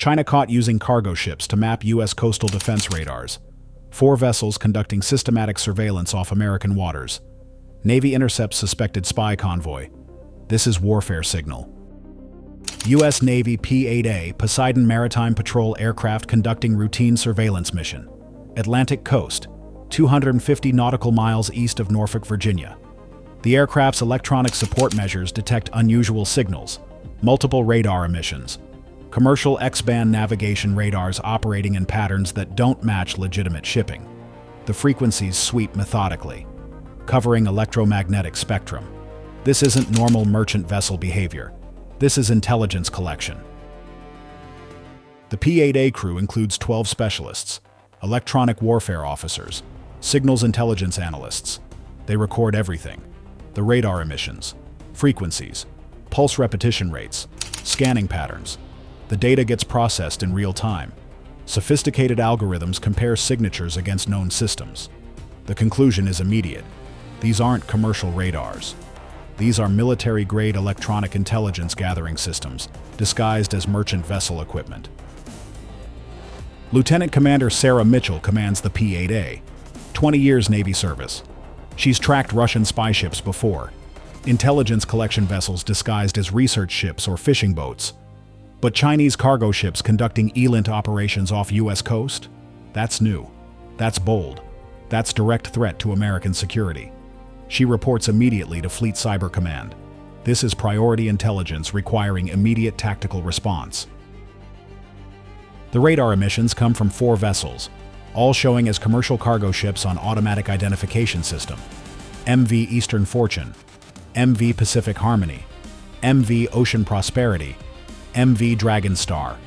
China caught using cargo ships to map U.S. coastal defense radars. 4 vessels conducting systematic surveillance off American waters. Navy intercepts suspected spy convoy. This is warfare signal. U.S. Navy P-8A Poseidon Maritime Patrol aircraft conducting routine surveillance mission. Atlantic coast, 250 nautical miles east of Norfolk, Virginia. The aircraft's electronic support measures detect unusual signals, multiple radar emissions, commercial X-band navigation radars operating in patterns that don't match legitimate shipping. The frequencies sweep methodically, covering electromagnetic spectrum. This isn't normal merchant vessel behavior. This is intelligence collection. The P-8A crew includes 12 specialists, electronic warfare officers, signals intelligence analysts. They record everything: the radar emissions, frequencies, pulse repetition rates, scanning patterns. The data gets processed in real time. Sophisticated algorithms compare signatures against known systems. The conclusion is immediate. These aren't commercial radars. These are military-grade electronic intelligence gathering systems, disguised as merchant vessel equipment. Lieutenant Commander Sarah Mitchell commands the P-8A. 20 years Navy service. She's tracked Russian spy ships before. Intelligence collection vessels disguised as research ships or fishing boats. But Chinese cargo ships conducting ELINT operations off U.S. coast? That's new. That's bold. That's direct threat to American security. She reports immediately to Fleet Cyber Command. This is priority intelligence requiring immediate tactical response. The radar emissions come from 4 vessels, all showing as commercial cargo ships on automatic identification system. MV Eastern Fortune, MV Pacific Harmony, MV Ocean Prosperity, MV Dragon Star,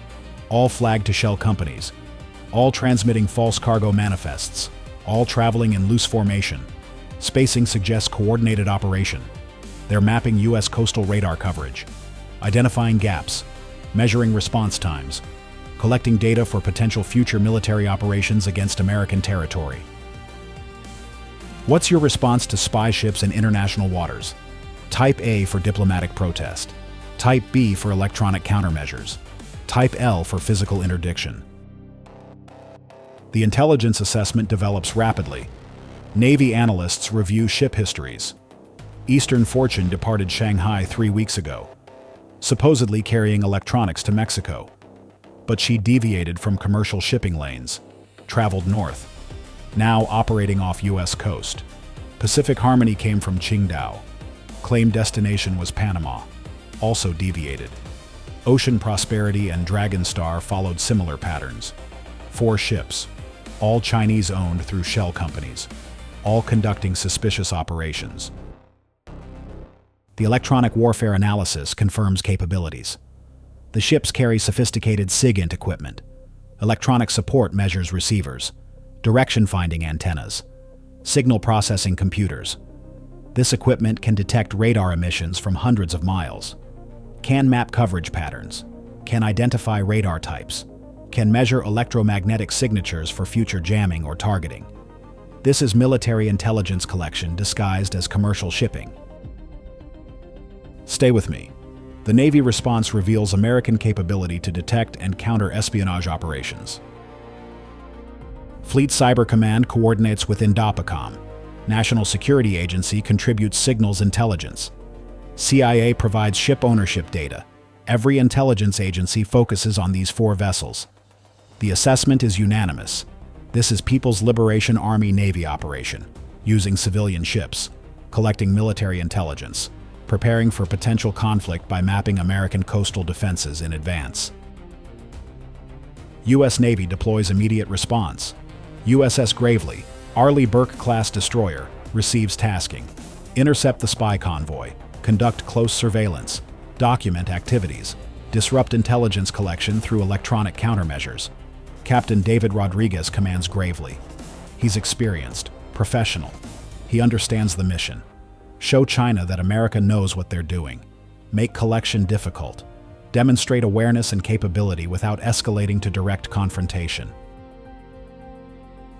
all flagged to shell companies, all transmitting false cargo manifests, all traveling in loose formation. Spacing suggests coordinated operation. They're mapping U.S. coastal radar coverage, identifying gaps, measuring response times, collecting data for potential future military operations against American territory. What's your response to spy ships in international waters? Type A for diplomatic protest. Type B for electronic countermeasures. Type L for physical interdiction. The intelligence assessment develops rapidly. Navy analysts review ship histories. Eastern Fortune departed Shanghai 3 weeks ago, supposedly carrying electronics to Mexico. But she deviated from commercial shipping lanes, traveled north, now operating off U.S. coast. Pacific Harmony came from Qingdao. Claimed destination was Panama, also deviated. Ocean Prosperity and Dragon Star followed similar patterns. 4 ships, all Chinese-owned through shell companies, all conducting suspicious operations. The electronic warfare analysis confirms capabilities. The ships carry sophisticated SIGINT equipment. Electronic support measures receivers, direction-finding antennas, signal processing computers. This equipment can detect radar emissions from hundreds of miles, can map coverage patterns, can identify radar types, can measure electromagnetic signatures for future jamming or targeting. This is military intelligence collection disguised as commercial shipping. Stay with me. The Navy response reveals American capability to detect and counter espionage operations. Fleet Cyber Command coordinates with INDOPACOM. National Security Agency contributes signals intelligence. CIA provides ship ownership data. Every intelligence agency focuses on these 4 vessels. The assessment is unanimous. This is People's Liberation Army Navy operation, using civilian ships, collecting military intelligence, preparing for potential conflict by mapping American coastal defenses in advance. U.S. Navy deploys immediate response. USS Gravely, Arleigh Burke-class destroyer, receives tasking. Intercept the spy convoy, conduct close surveillance, document activities, disrupt intelligence collection through electronic countermeasures. Captain David Rodriguez commands Gravely. He's experienced, professional. He understands the mission. Show China that America knows what they're doing. Make collection difficult. Demonstrate awareness and capability without escalating to direct confrontation.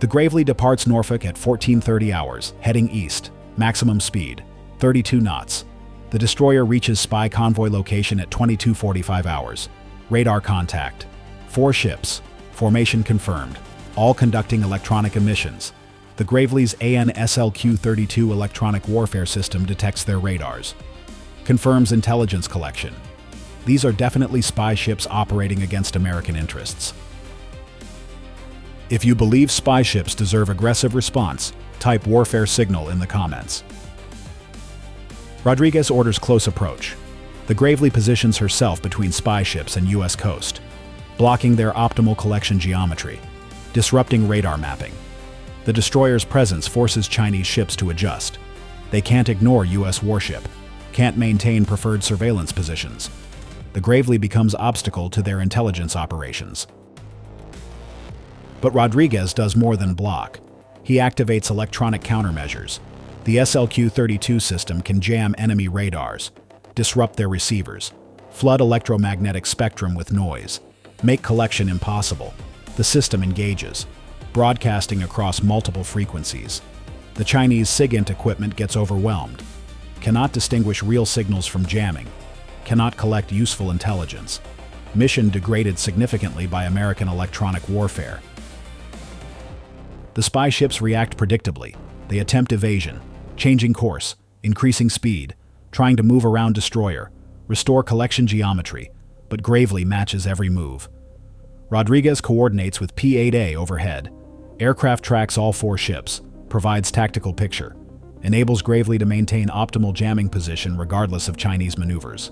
The Gravely departs Norfolk at 14:30 hours, heading east, maximum speed, 32 knots. The destroyer reaches spy convoy location at 22:45 hours. Radar contact, 4 ships, formation confirmed, all conducting electronic emissions. The Gravely's AN/SLQ-32 electronic warfare system detects their radars. Confirms intelligence collection. These are definitely spy ships operating against American interests. If you believe spy ships deserve aggressive response, type warfare signal in the comments. Rodriguez orders close approach. The Gravely positions herself between spy ships and U.S. coast, blocking their optimal collection geometry, disrupting radar mapping. The destroyer's presence forces Chinese ships to adjust. They can't ignore U.S. warship, can't maintain preferred surveillance positions. The Gravely becomes obstacle to their intelligence operations. But Rodriguez does more than block. He activates electronic countermeasures. The SLQ-32 system can jam enemy radars, disrupt their receivers, flood electromagnetic spectrum with noise, make collection impossible. The system engages, broadcasting across multiple frequencies. The Chinese SIGINT equipment gets overwhelmed, cannot distinguish real signals from jamming, cannot collect useful intelligence. Mission degraded significantly by American electronic warfare. The spy ships react predictably. They attempt evasion, changing course, increasing speed, trying to move around destroyer, restore collection geometry, but Gravely matches every move. Rodriguez coordinates with P-8A overhead. Aircraft tracks all 4 ships, provides tactical picture, enables Gravely to maintain optimal jamming position regardless of Chinese maneuvers.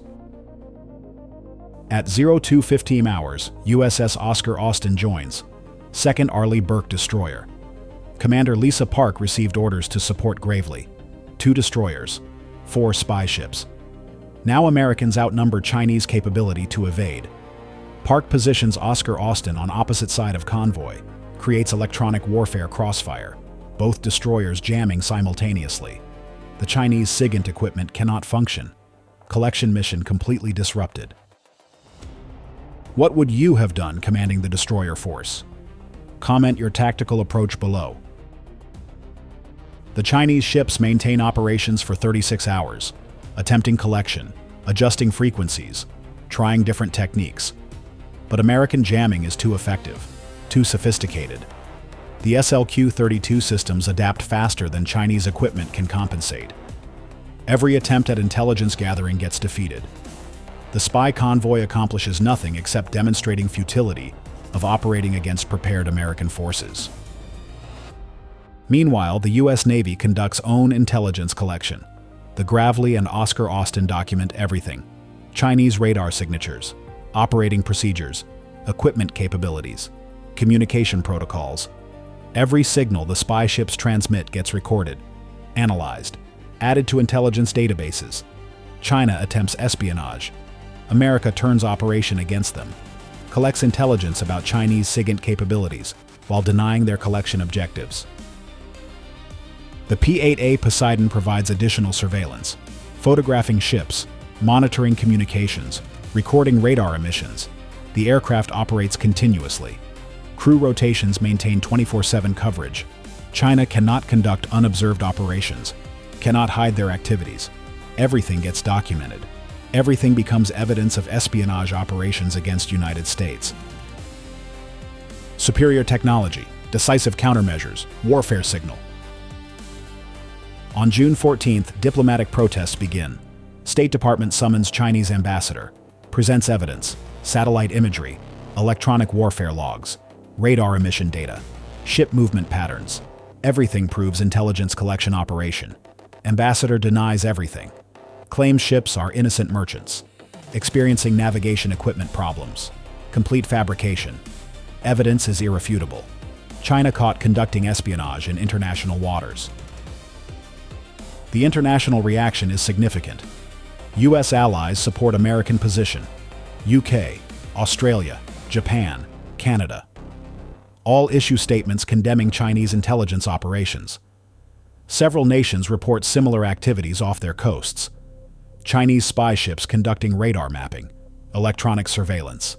At 02:15 hours, USS Oscar Austin joins, 2nd Arleigh Burke destroyer. Commander Lisa Park received orders to support Gravely. 2 destroyers, 4 spy ships. Now Americans outnumber Chinese capability to evade. Park positions Oscar Austin on opposite side of convoy, creates electronic warfare crossfire, both destroyers jamming simultaneously. The Chinese SIGINT equipment cannot function. Collection mission completely disrupted. What would you have done commanding the destroyer force? Comment your tactical approach below. The Chinese ships maintain operations for 36 hours, attempting collection, adjusting frequencies, trying different techniques. But American jamming is too effective, too sophisticated. The SLQ-32 systems adapt faster than Chinese equipment can compensate. Every attempt at intelligence gathering gets defeated. The spy convoy accomplishes nothing except demonstrating futility of operating against prepared American forces. Meanwhile, the U.S. Navy conducts own intelligence collection. The Gravely and Oscar Austin document everything: Chinese radar signatures, operating procedures, equipment capabilities, communication protocols. Every signal the spy ships transmit gets recorded, analyzed, added to intelligence databases. China attempts espionage. America turns operation against them, collects intelligence about Chinese SIGINT capabilities while denying their collection objectives. The P-8A Poseidon provides additional surveillance, photographing ships, monitoring communications, recording radar emissions. The aircraft operates continuously. Crew rotations maintain 24/7 coverage. China cannot conduct unobserved operations, cannot hide their activities. Everything gets documented. Everything becomes evidence of espionage operations against United States. Superior technology, decisive countermeasures, warfare signal. On June 14th, diplomatic protests begin. State Department summons Chinese ambassador, presents evidence, satellite imagery, electronic warfare logs, radar emission data, ship movement patterns. Everything proves intelligence collection operation. Ambassador denies everything. Claims ships are innocent merchants, experiencing navigation equipment problems. Complete fabrication. Evidence is irrefutable. China caught conducting espionage in international waters. The international reaction is significant. U.S. allies support American position. UK, Australia, Japan, Canada. All issue statements condemning Chinese intelligence operations. Several nations report similar activities off their coasts. Chinese spy ships conducting radar mapping, electronic surveillance.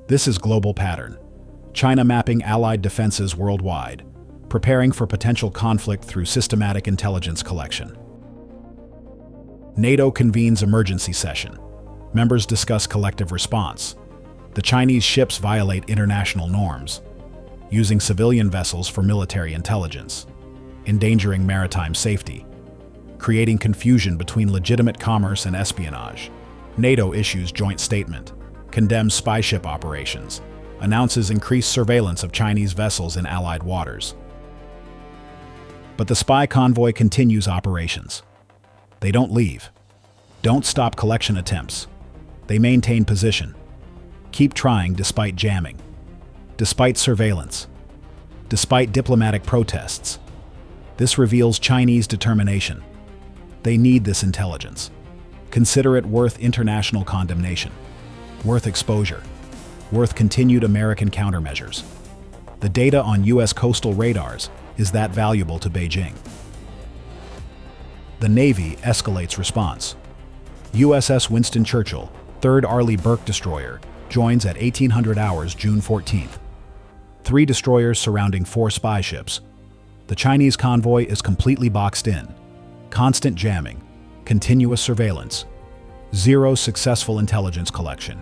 This is global pattern. China mapping allied defenses worldwide, preparing for potential conflict through systematic intelligence collection. NATO convenes emergency session. Members discuss collective response. The Chinese ships violate international norms, using civilian vessels for military intelligence, endangering maritime safety, creating confusion between legitimate commerce and espionage. NATO issues joint statement, condemns spy ship operations, announces increased surveillance of Chinese vessels in Allied waters. But the spy convoy continues operations. They don't leave. Don't stop collection attempts. They maintain position. Keep trying despite jamming, despite surveillance, despite diplomatic protests. This reveals Chinese determination. They need this intelligence. Consider it worth international condemnation, worth exposure, worth continued American countermeasures. The data on U.S. coastal radars is that valuable to Beijing. The Navy escalates response. USS Winston Churchill, 3rd Arleigh Burke destroyer, joins at 1800 hours June 14th. 3 destroyers surrounding 4 spy ships. The Chinese convoy is completely boxed in. Constant jamming, continuous surveillance, 0 successful intelligence collection.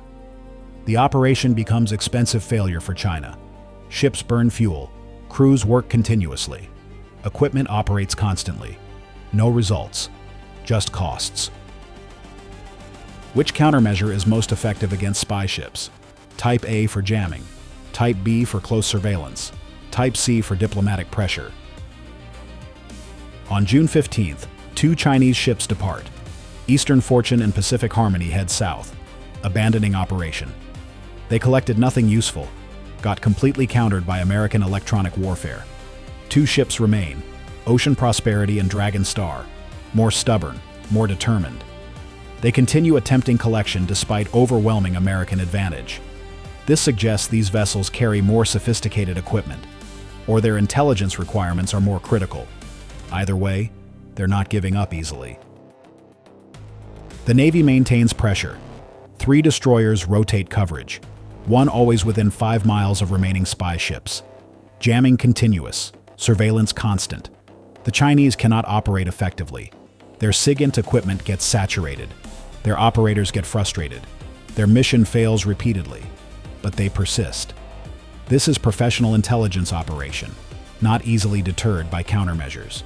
The operation becomes expensive failure for China. Ships burn fuel, crews work continuously, equipment operates constantly. No results, just costs. Which countermeasure is most effective against spy ships? Type A for jamming, Type B for close surveillance, Type C for diplomatic pressure. On June 15th, 2 Chinese ships depart. Eastern Fortune and Pacific Harmony head south, abandoning operation. They collected nothing useful, got completely countered by American electronic warfare. 2 ships remain, Ocean Prosperity and Dragon Star, more stubborn, more determined. They continue attempting collection despite overwhelming American advantage. This suggests these vessels carry more sophisticated equipment, or their intelligence requirements are more critical. Either way, they're not giving up easily. The Navy maintains pressure. 3 destroyers rotate coverage, 1 always within 5 miles of remaining spy ships. Jamming continuous, surveillance constant. The Chinese cannot operate effectively. Their SIGINT equipment gets saturated. Their operators get frustrated. Their mission fails repeatedly, but they persist. This is professional intelligence operation, not easily deterred by countermeasures.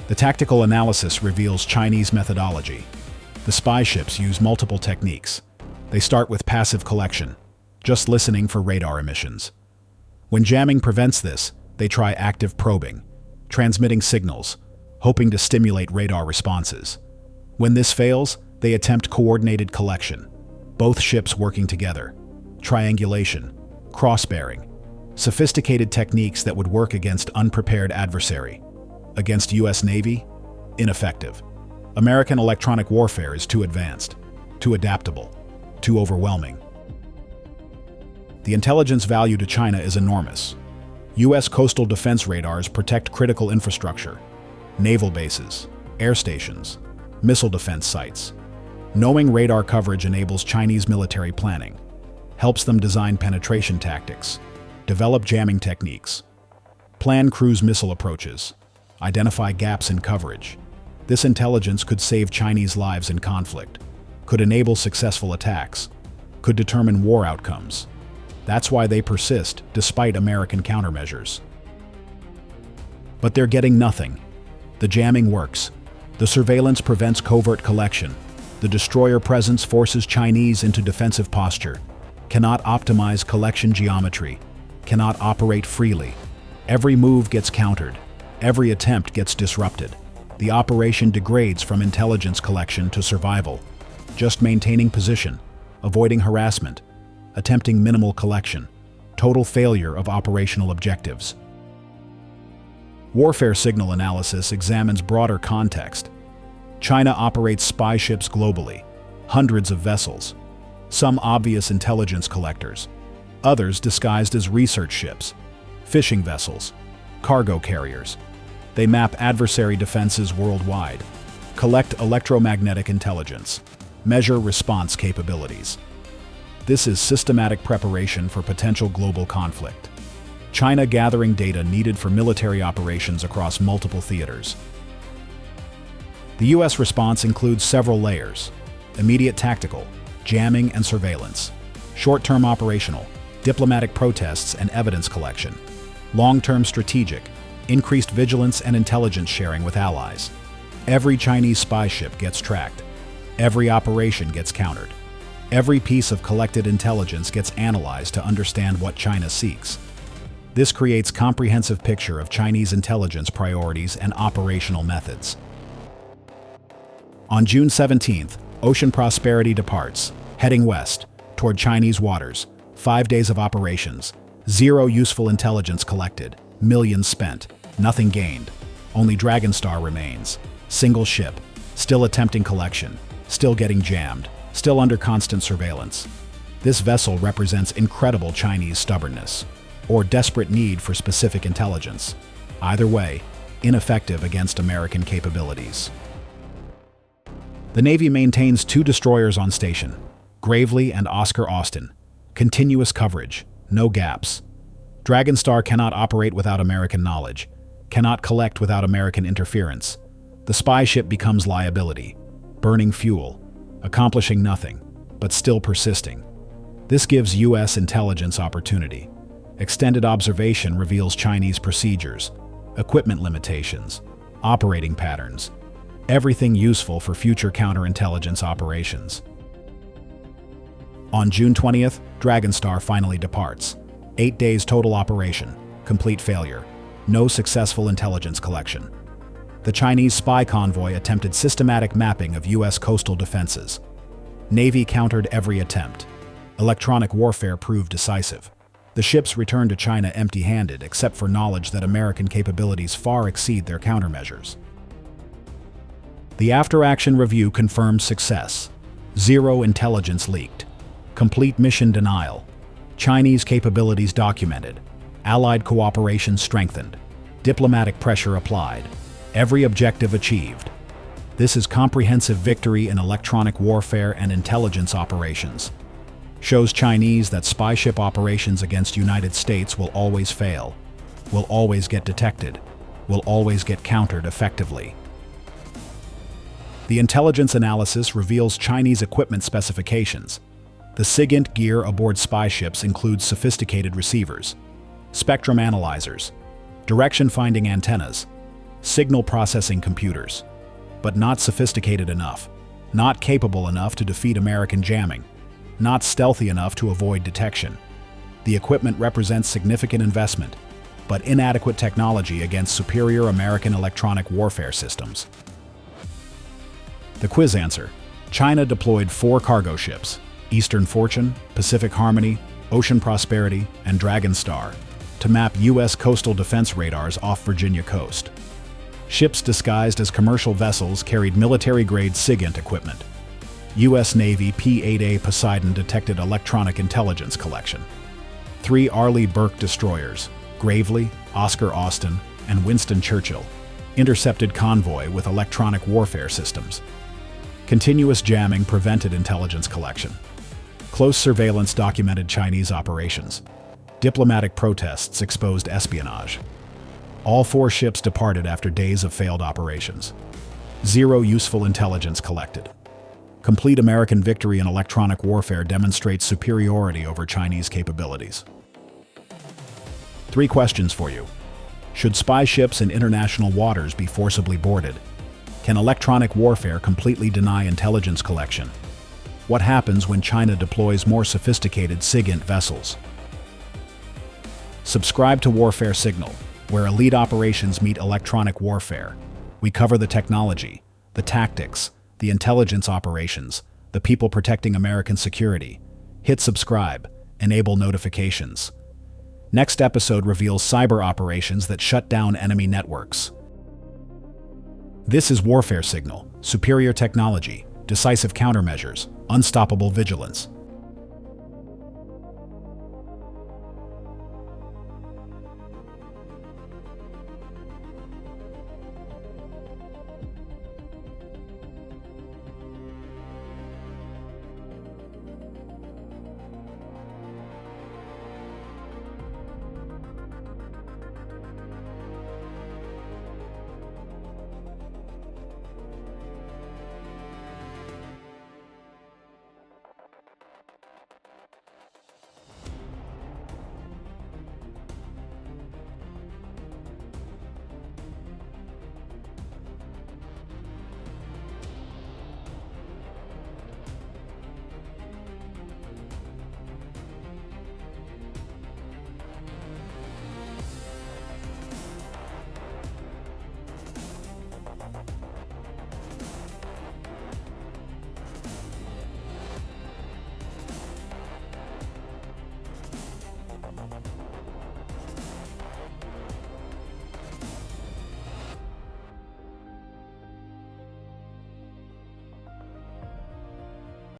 The tactical analysis reveals Chinese methodology. The spy ships use multiple techniques. They start with passive collection, just listening for radar emissions. When jamming prevents this, they try active probing, transmitting signals, hoping to stimulate radar responses. When this fails, they attempt coordinated collection, both ships working together. Triangulation, cross-bearing, sophisticated techniques that would work against unprepared adversary. Against U.S. Navy, ineffective. American electronic warfare is too advanced, too adaptable, too overwhelming. The intelligence value to China is enormous. U.S. coastal defense radars protect critical infrastructure, naval bases, air stations, missile defense sites. Knowing radar coverage enables Chinese military planning, helps them design penetration tactics, develop jamming techniques, plan cruise missile approaches, identify gaps in coverage. This intelligence could save Chinese lives in conflict, could enable successful attacks, could determine war outcomes. That's why they persist despite American countermeasures. But they're getting nothing. The jamming works. The surveillance prevents covert collection. The destroyer presence forces Chinese into defensive posture, cannot optimize collection geometry, cannot operate freely. Every move gets countered. Every attempt gets disrupted. The operation degrades from intelligence collection to survival, just maintaining position, avoiding harassment, attempting minimal collection, total failure of operational objectives. Warfare signal analysis examines broader context. China operates spy ships globally, hundreds of vessels, some obvious intelligence collectors, others disguised as research ships, fishing vessels, cargo carriers. They map adversary defenses worldwide, collect electromagnetic intelligence, measure response capabilities. This is systematic preparation for potential global conflict. China gathering data needed for military operations across multiple theaters. The U.S. response includes several layers: immediate tactical, jamming and surveillance; Short-term operational, diplomatic protests and evidence collection. Long-term strategic, increased vigilance and intelligence sharing with allies. Every Chinese spy ship gets tracked. Every operation gets countered. Every piece of collected intelligence gets analyzed to understand what China seeks. This creates a comprehensive picture of Chinese intelligence priorities and operational methods. On June 17th, Ocean Prosperity departs, heading west, toward Chinese waters. 5 days of operations. 0 useful intelligence collected. Millions spent. Nothing gained. Only Dragonstar remains. Single ship. Still attempting collection. Still getting jammed. Still under constant surveillance. This vessel represents incredible Chinese stubbornness, or desperate need for specific intelligence. Either way, ineffective against American capabilities. The Navy maintains 2 destroyers on station, Gravely and Oscar Austin. Continuous coverage, no gaps. Dragonstar cannot operate without American knowledge, cannot collect without American interference. The spy ship becomes liability, burning fuel, accomplishing nothing, but still persisting. This gives U.S. intelligence opportunity. Extended observation reveals Chinese procedures, equipment limitations, operating patterns, everything useful for future counterintelligence operations. On June 20th, Dragonstar finally departs. 8 days total operation, complete failure, no successful intelligence collection. The Chinese spy convoy attempted systematic mapping of U.S. coastal defenses. Navy countered every attempt. Electronic warfare proved decisive. The ships returned to China empty-handed except for knowledge that American capabilities far exceed their countermeasures. The after-action review confirmed success. 0 intelligence leaked. Complete mission denial. Chinese capabilities documented. Allied cooperation strengthened. Diplomatic pressure applied. Every objective achieved. This is comprehensive victory in electronic warfare and intelligence operations. Shows Chinese that spy ship operations against United States will always fail, will always get detected, will always get countered effectively. The intelligence analysis reveals Chinese equipment specifications. The SIGINT gear aboard spy ships includes sophisticated receivers, spectrum analyzers, direction-finding antennas, signal processing computers, but not sophisticated enough, not capable enough to defeat American jamming, not stealthy enough to avoid detection. The equipment represents significant investment, but inadequate technology against superior American electronic warfare systems. The quiz answer: China deployed 4 cargo ships, Eastern Fortune, Pacific Harmony, Ocean Prosperity, and Dragonstar, to map U.S. coastal defense radars off Virginia coast. Ships disguised as commercial vessels carried military-grade SIGINT equipment. U.S. Navy P-8A Poseidon detected electronic intelligence collection. 3 Arleigh Burke destroyers, Gravely, Oscar Austin, and Winston Churchill, intercepted convoy with electronic warfare systems. Continuous jamming prevented intelligence collection. Close surveillance documented Chinese operations. Diplomatic protests exposed espionage. All 4 ships departed after days of failed operations. 0 useful intelligence collected. Complete American victory in electronic warfare demonstrates superiority over Chinese capabilities. 3 questions for you. Should spy ships in international waters be forcibly boarded? Can electronic warfare completely deny intelligence collection? What happens when China deploys more sophisticated SIGINT vessels? Subscribe to Warfare Signal, where elite operations meet electronic warfare. We cover the technology, the tactics, the intelligence operations, the people protecting American security. Hit subscribe, enable notifications. Next episode reveals cyber operations that shut down enemy networks. This is Warfare Signal: superior technology, decisive countermeasures, unstoppable vigilance.